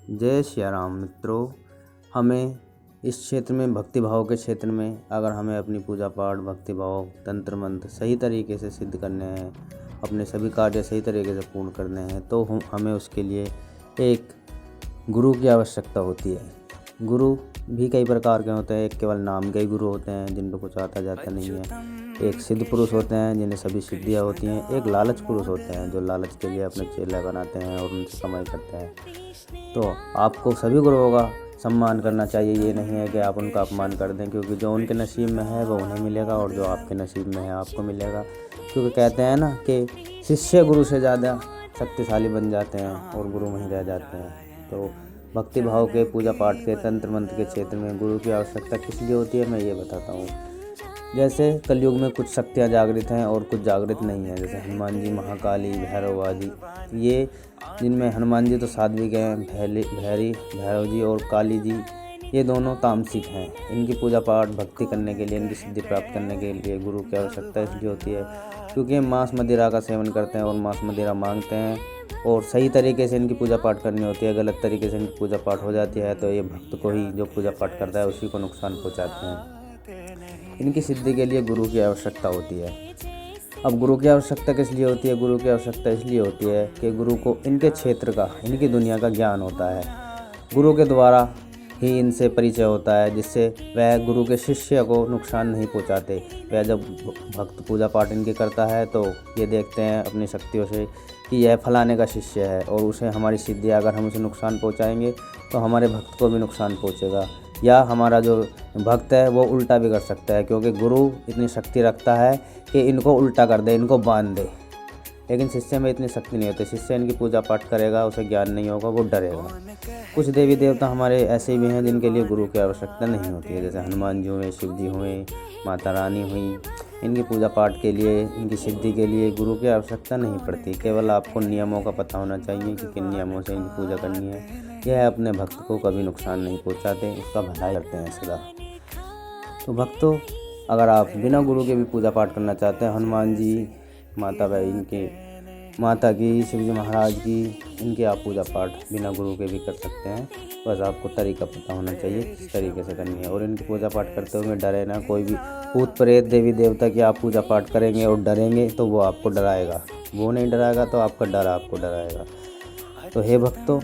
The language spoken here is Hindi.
जय सिया राम मित्रों। हमें इस क्षेत्र में भक्ति भाव के क्षेत्र में अगर हमें अपनी पूजा पाठ भक्ति भाव तंत्र मंत्र सही तरीके से सिद्ध करने हैं, अपने सभी कार्य सही तरीके से पूर्ण करने हैं, तो हमें उसके लिए एक गुरु की आवश्यकता होती है। गुरु भी कई प्रकार के होते हैं। एक केवल नाम के ही गुरु होते हैं जिनको कुछ आता जाता नहीं है। एक सिद्ध पुरुष होते हैं जिन्हें सभी सिद्धियाँ होती हैं। एक लालच पुरुष होते हैं जो लालच के लिए अपने चेले बनाते हैं और उनसे कमाई करते हैं। तो आपको सभी गुरुओं का सम्मान करना चाहिए। ये नहीं है कि आप उनका अपमान कर दें, क्योंकि जो उनके नसीब में है वो उन्हें मिलेगा और जो आपके नसीब में है आपको मिलेगा। क्योंकि कहते हैं ना कि शिष्य गुरु से ज़्यादा शक्तिशाली बन जाते हैं और गुरु वहीं रह जाते हैं। तो भक्ति भाव के पूजा पाठ के तंत्र मंत्र के क्षेत्र में गुरु की आवश्यकता किस लिए होती है, मैं ये बताता हूँ। जैसे कलयुग में कुछ शक्तियाँ जागृत हैं और कुछ जागृत नहीं हैं। जैसे हनुमान जी, महाकाली, भैरव आदि, ये जिनमें हनुमान जी तो सात्विक हैं, भैरव जी और काली जी ये दोनों तामसिक हैं। इनकी पूजा पाठ भक्ति करने के लिए, इनकी सिद्धि प्राप्त करने के लिए गुरु की आवश्यकता इसलिए होती है क्योंकि मांस मदिरा का सेवन करते हैं और मांस मदिरा मांगते हैं और सही तरीके से इनकी पूजा पाठ करनी होती है। गलत तरीके से इनकी पूजा पाठ हो जाती है तो ये भक्त को ही, जो पूजा पाठ करता है उसी को नुकसान पहुँचाते हैं। इनकी सिद्धि के लिए गुरु की आवश्यकता होती है। अब गुरु की आवश्यकता किस लिए होती है? गुरु की आवश्यकता इसलिए होती है कि गुरु को इनके क्षेत्र का, इनकी दुनिया का ज्ञान होता है। गुरु के द्वारा ही इनसे परिचय होता है, जिससे वह गुरु के शिष्य को नुकसान नहीं पहुंचाते। वह जब भक्त पूजा पाठ इनके करता है तो ये देखते हैं अपनी शक्तियों से कि यह फलाने का शिष्य है और उसे हमारी सिद्धि, अगर हम उसे नुकसान पहुंचाएंगे तो हमारे भक्त को भी नुकसान पहुंचेगा, या हमारा जो भक्त है वो उल्टा भी कर सकता है, क्योंकि गुरु इतनी शक्ति रखता है कि इनको उल्टा कर दे, इनको बांध दे। लेकिन शिष्य में इतनी शक्ति नहीं होती। शिष्य इनकी पूजा पाठ करेगा, उसे ज्ञान नहीं होगा, वो डरेगा। कुछ देवी देवता हमारे ऐसे भी हैं जिनके लिए गुरु की आवश्यकता नहीं होती है। जैसे हनुमान जी हुए, शिव जी हुए, माता रानी हुई। इनकी पूजा पाठ के लिए, इनकी सिद्धि के लिए गुरु की आवश्यकता नहीं पड़ती। केवल आपको नियमों का पता होना चाहिए कि किन नियमों से इनकी पूजा करनी है। यह अपने भक्त को कभी नुकसान नहीं पहुंचाते, उसका भलाई करते हैं सदा। तो भक्तों, अगर आप बिना गुरु के भी पूजा पाठ करना चाहते हैं, हनुमान जी, माता की, शिव जी महाराज की, इनकी आप पूजा पाठ बिना गुरु के भी कर सकते हैं। बस आपको तरीका पता होना चाहिए किस तरीके से करनी है। और इनकी पूजा पाठ करते हुए डरे ना। कोई भी भूत प्रेत देवी देवता की आप पूजा पाठ करेंगे और डरेंगे तो वो आपको डराएगा, वो नहीं डराएगा तो आपका डर आपको डराएगा। तो हे भक्तों,